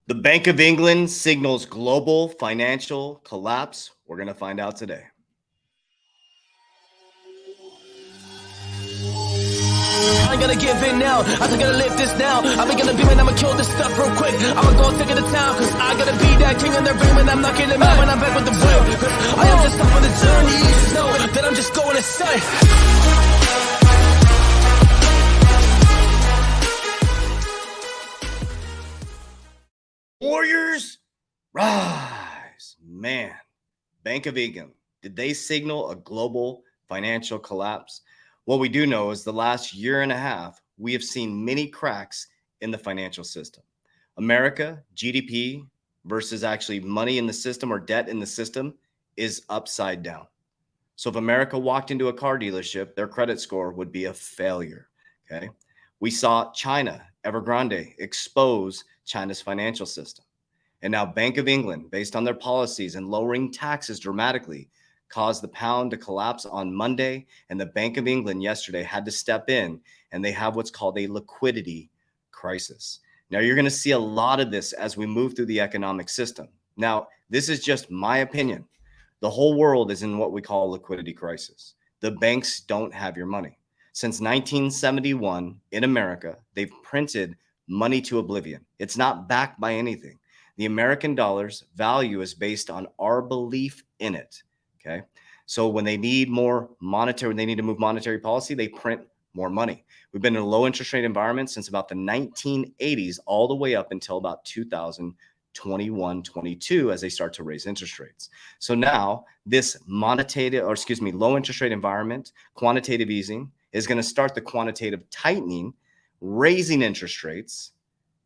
The Bank of England signals global financial collapse. We're going to find out today. I ain't gonna give in now. I think gonna live this now. I'm gonna be when I'ma kill this stuff real quick. I'ma go take it to town, cause I gotta be that king in their ring when I'm knocking them out when I'm back with the will. Cause I am just off on the journey. You just know that I'm just going to say. Warriors, rise. Man, Bank of England, did they signal a global financial collapse? What we do know is the last year and a half, we have seen many cracks in the financial system. America, GDP versus actually money in the system or debt in the system is upside down. So if America walked into a car dealership, their credit score would be a failure. Okay. We saw China, Evergrande, expose China's financial system. And now Bank of England, based on their policies and lowering taxes dramatically, caused the pound to collapse on Monday. And the Bank of England yesterday had to step in, and they have what's called a liquidity crisis. Now, you're going to see a lot of this as we move through the economic system. Now, this is just my opinion. The whole world is in what we call a liquidity crisis. The banks don't have your money. Since 1971 in America, they've printed money to oblivion. It's not backed by anything. The American dollar's value is based on our belief in it. Okay. So when they need more monetary, when they need to move monetary policy, they print more money. We've been in a low interest rate environment since about the 1980s, all the way up until about 2021, 22, as they start to raise interest rates. So now this low interest rate environment, quantitative easing is going to start the quantitative tightening, raising interest rates,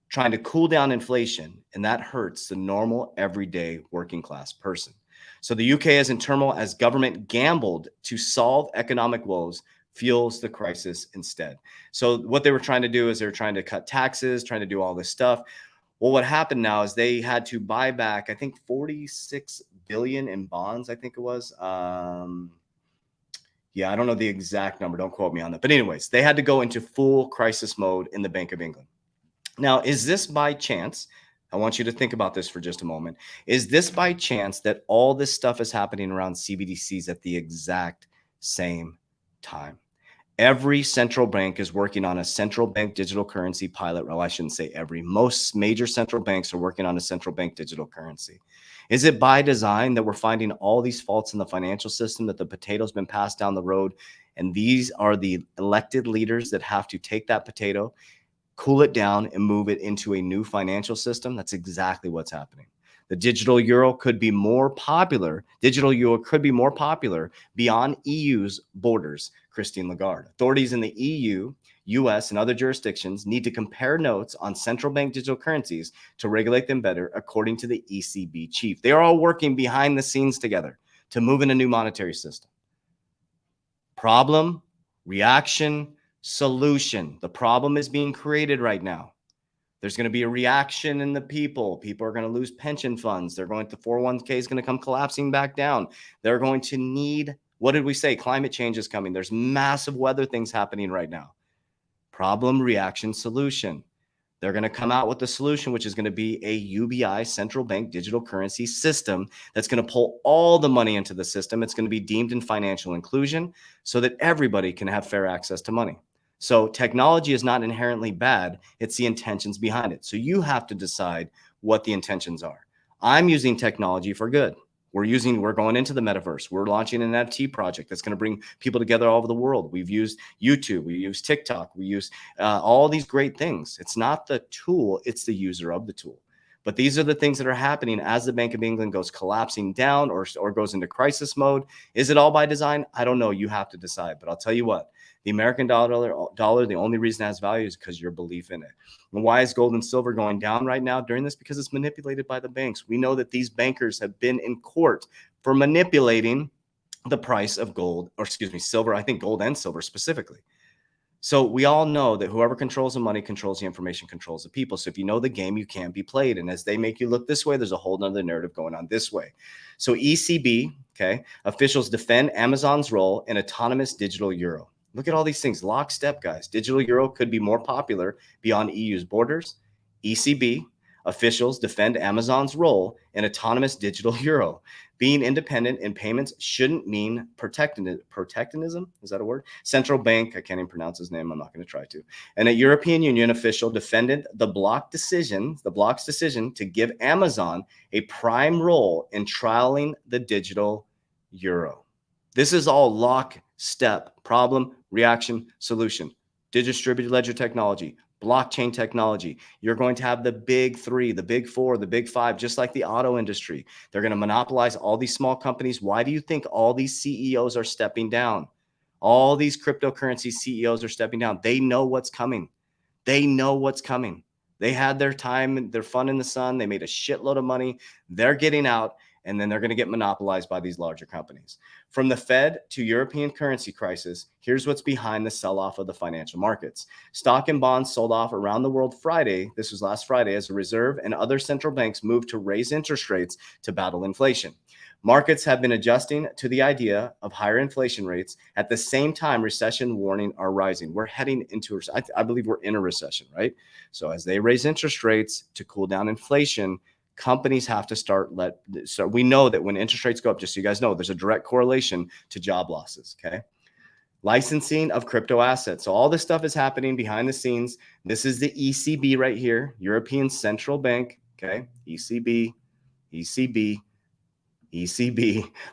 trying to cool down inflation, and that hurts the normal, everyday working class person. So the UK is in turmoil as government gambled to solve economic woes, fuels the crisis instead. So what they were trying to do is they were trying to cut taxes, trying to do all this stuff. Well, what happened now is they had to buy back, I think, 46 billion in bonds, I think it was. Yeah, I don't know the exact number. Don't quote me on that. But anyways, they had to go into full crisis mode in the Bank of England. Now, is this by chance? I want you to think about this for just a moment. Is this by chance that all this stuff is happening around CBDCs at the exact same time? Every central bank is working on a central bank digital currency pilot. Well, I shouldn't say every. Most major central banks are working on a central bank digital currency. Is it by design that we're finding all these faults in the financial system, that the potato's been passed down the road, and these are the elected leaders that have to take that potato, cool it down, and move it into a new financial system? That's exactly what's happening. The digital euro could be more popular. Digital euro could be more popular beyond EU's borders, Christine Lagarde. Authorities in the EU, US, and other jurisdictions need to compare notes on central bank digital currencies to regulate them better, according to the ECB chief. They are all working behind the scenes together to move in a new monetary system. Problem, reaction, solution. The problem is being created right now. There's going to be a reaction in the people. People are going to lose pension funds. The 401k is going to come collapsing back down. They're going to need, what did we say? Climate change is coming. There's massive weather things happening right now. Problem, reaction, solution. They're going to come out with the solution, which is going to be a UBI central bank digital currency system that's going to pull all the money into the system. It's going to be deemed in financial inclusion so that everybody can have fair access to money. So technology is not inherently bad. It's the intentions behind it. So you have to decide what the intentions are. I'm using technology for good. We're going into the metaverse. We're launching an NFT project that's going to bring people together all over the world. We've used YouTube. We use TikTok. We use all these great things. It's not the tool. It's the user of the tool. But these are the things that are happening as the Bank of England goes collapsing down or goes into crisis mode. Is it all by design? I don't know. You have to decide. But I'll tell you what. The American dollar, the only reason it has value is because your belief in it. And why is gold and silver going down right now during this? Because it's manipulated by the banks. We know that these bankers have been in court for manipulating the price of silver. I think gold and silver specifically. So we all know that whoever controls the money controls the information, controls the people. So if you know the game, you can't be played. And as they make you look this way, there's a whole nother narrative going on this way. So ECB, officials defend Amazon's role in autonomous digital euro. Look at all these things. Lockstep, guys. Digital euro could be more popular beyond EU's borders. ECB, Officials defend Amazon's role in autonomous digital euro. Being independent in payments shouldn't mean protectionism. Is that a word? Central bank, I can't even pronounce his name. I'm not going to try to. And a European Union official defended the bloc's decision to give Amazon a prime role in trialing the digital euro. This is all lockstep: problem, reaction, solution. Distributed ledger technology, blockchain technology. You're going to have the big three, the big four, the big five, just like the auto industry. They're going to monopolize all these small companies. Why do you think all these CEOs are stepping down? All these cryptocurrency CEOs are stepping down. They know what's coming. They know what's coming. They had their time, their fun in the sun. They made a shitload of money. They're getting out, and then they're going to get monopolized by these larger companies. From the Fed to European currency crisis, here's what's behind the sell-off of the financial markets. Stock and bonds sold off around the world Friday. This was last Friday, as the Reserve and other central banks moved to raise interest rates to battle inflation. Markets have been adjusting to the idea of higher inflation rates. At the same time, recession warnings are rising. We're heading into, I believe we're in a recession, right? So as they raise interest rates to cool down inflation, companies have to so we know that when interest rates go up, just so you guys know, there's a direct correlation to job losses, okay? Licensing of crypto assets. So all this stuff is happening behind the scenes. This is the ECB right here, European Central Bank, okay? ECB,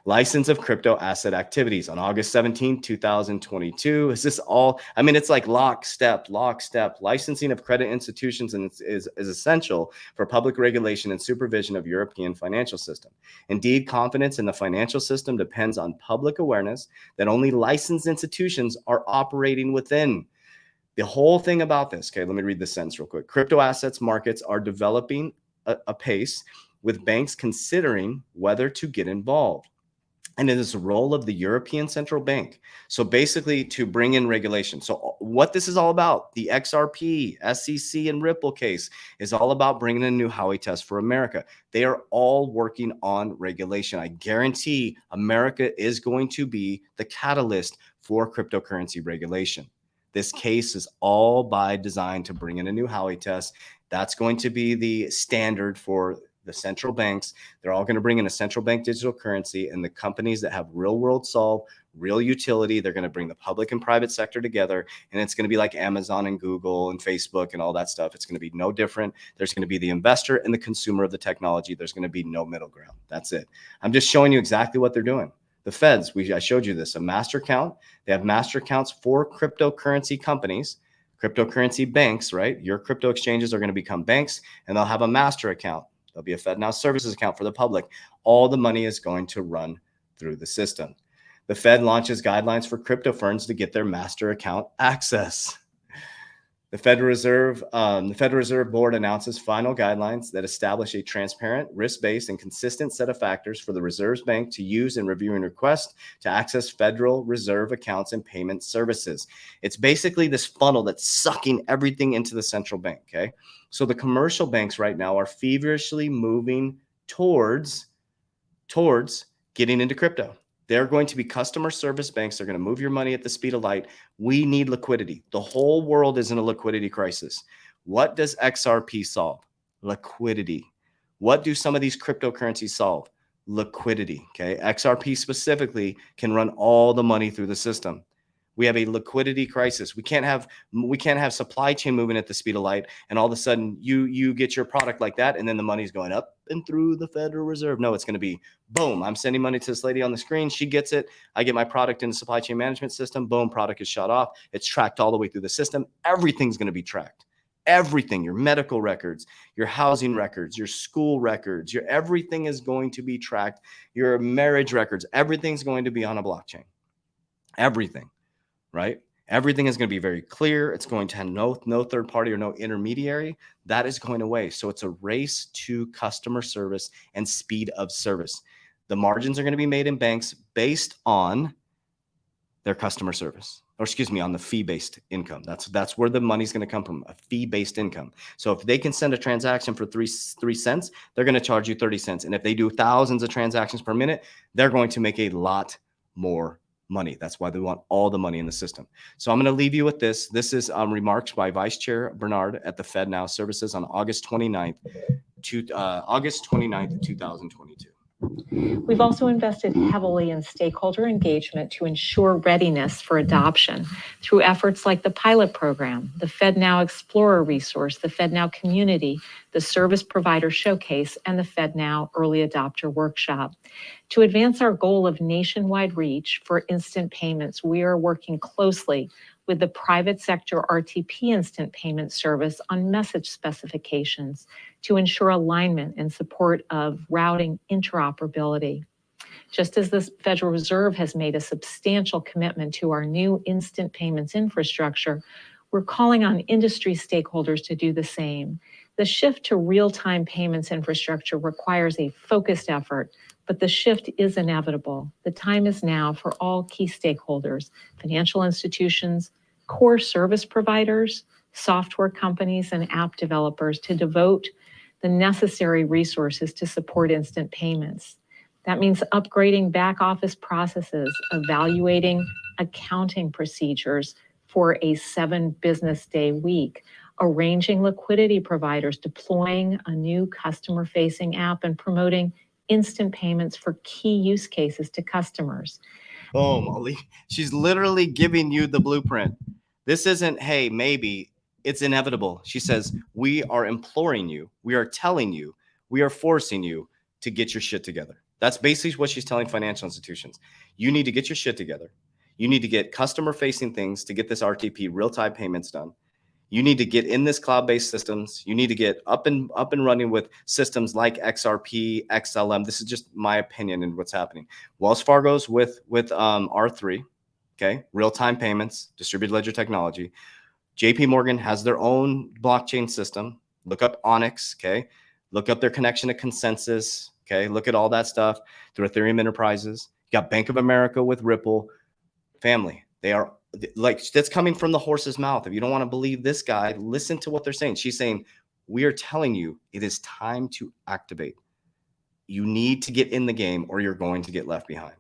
license of crypto asset activities on August 17, 2022. Is this all? I mean, it's like lockstep. Licensing of credit institutions is essential for public regulation and supervision of European financial system. Indeed, confidence in the financial system depends on public awareness that only licensed institutions are operating within. The whole thing about this, okay, let me read this sentence real quick. Crypto assets markets are developing apace, with banks considering whether to get involved. And it is the role of the European Central Bank. So basically to bring in regulation. So what this is all about, the XRP, SEC, and Ripple case is all about bringing in a new Howey test for America. They are all working on regulation. I guarantee America is going to be the catalyst for cryptocurrency regulation. This case is all by design to bring in a new Howey test. That's going to be the standard for the central banks. They're all going to bring in a central bank digital currency, and the companies that have real world solve, real utility, they're going to bring the public and private sector together. And it's going to be like Amazon and Google and Facebook and all that stuff. It's going to be no different. There's going to be the investor and the consumer of the technology. There's going to be no middle ground. That's it. I'm just showing you exactly what they're doing. The feds, I showed you this, a master account. They have master accounts for cryptocurrency companies, cryptocurrency banks, right? Your crypto exchanges are going to become banks, and they'll have a master account. There'll be a FedNow services account for the public. All the money is going to run through the system. The Fed launches guidelines for crypto firms to get their master account access. The Federal Reserve Board announces final guidelines that establish a transparent, risk-based, and consistent set of factors for the Reserve Bank to use in reviewing requests to access Federal Reserve accounts and payment services. It's basically this funnel that's sucking everything into the central bank, okay? So the commercial banks right now are feverishly moving towards getting into crypto. They're going to be customer service banks. They're going to move your money at the speed of light. We need liquidity. The whole world is in a liquidity crisis. What does XRP solve? Liquidity. What do some of these cryptocurrencies solve? Liquidity. Okay. XRP specifically can run all the money through the system. We have a liquidity crisis. We can't have supply chain moving at the speed of light, and all of a sudden you get your product like that, and then the money's going up and through the Federal Reserve. No, it's going to be boom. I'm sending money to this lady on the screen. She gets it. I get my product in the supply chain management system. Boom, product is shut off. It's tracked all the way through the system. Everything's going to be tracked. Everything, your medical records, your housing records, your school records, everything is going to be tracked. Your marriage records, everything's going to be on a blockchain. Everything. Right? Everything is going to be very clear. It's going to have no third party or no intermediary. That is going away. So it's a race to customer service and speed of service. The margins are going to be made in banks based on their customer service, or excuse me, on the fee-based income. That's where the money's going to come from, a fee-based income. So if they can send a transaction for 3 cents, they're going to charge you 30 cents. And if they do thousands of transactions per minute, they're going to make a lot more money. That's why they want all the money in the system. So I'm going to leave you with this. This is remarks by Vice Chair Bernard at the Fed Now Services on August 29th, 2022. We've also invested heavily in stakeholder engagement to ensure readiness for adoption through efforts like the pilot program, the FedNow Explorer resource, the FedNow Community, the Service Provider Showcase, and the FedNow Early Adopter Workshop. To advance our goal of nationwide reach for instant payments, we are working closely with the private sector RTP instant payment service on message specifications to ensure alignment and support of routing interoperability. Just as the Federal Reserve has made a substantial commitment to our new instant payments infrastructure, we're calling on industry stakeholders to do the same. The shift to real-time payments infrastructure requires a focused effort, but the shift is inevitable. The time is now for all key stakeholders, financial institutions, core service providers, software companies, and app developers to devote the necessary resources to support instant payments. That means upgrading back office processes, evaluating accounting procedures for a 7-business-day week, arranging liquidity providers, deploying a new customer-facing app, and promoting instant payments for key use cases to customers. Boom, Ali. She's literally giving you the blueprint. This isn't, hey, maybe. It's inevitable. She says, we are imploring you, we are telling you, we are forcing you to get your shit together. That's basically what she's telling financial institutions. You need to get your shit together. You need to get customer-facing things to get this RTP real-time payments done. You need to get in this cloud-based systems. You need to get up and running with systems like XRP, XLM. This is just my opinion and what's happening. Wells Fargo's with R3, okay, real-time payments, distributed ledger technology. JP Morgan has their own blockchain system. Look up Onyx, okay? Look up their connection to Consensus, okay? Look at all that stuff through Ethereum Enterprises. You got Bank of America with Ripple. Family, they are like, that's coming from the horse's mouth. If you don't want to believe this guy, listen to what they're saying. She's saying, we are telling you it is time to activate. You need to get in the game or you're going to get left behind.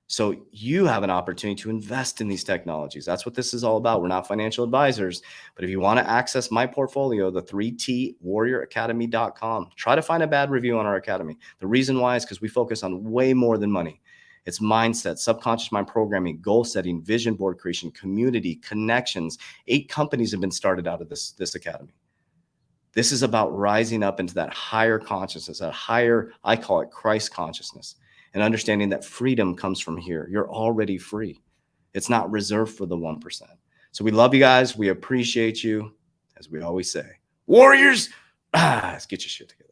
So you have an opportunity to invest in these technologies. That's what this is all about. We're not financial advisors, but if you want to access my portfolio, the 3twarrioracademy.com, try to find a bad review on our academy. The reason why is because we focus on way more than money. It's mindset, subconscious mind programming, goal setting, vision board creation, community, connections. 8 companies have been started out of this academy. This is about rising up into that higher consciousness, that higher, I call it Christ consciousness, and understanding that freedom comes from here. You're already free. It's not reserved for the 1%. So we love you guys. We appreciate you. As we always say, warriors, let's get your shit together.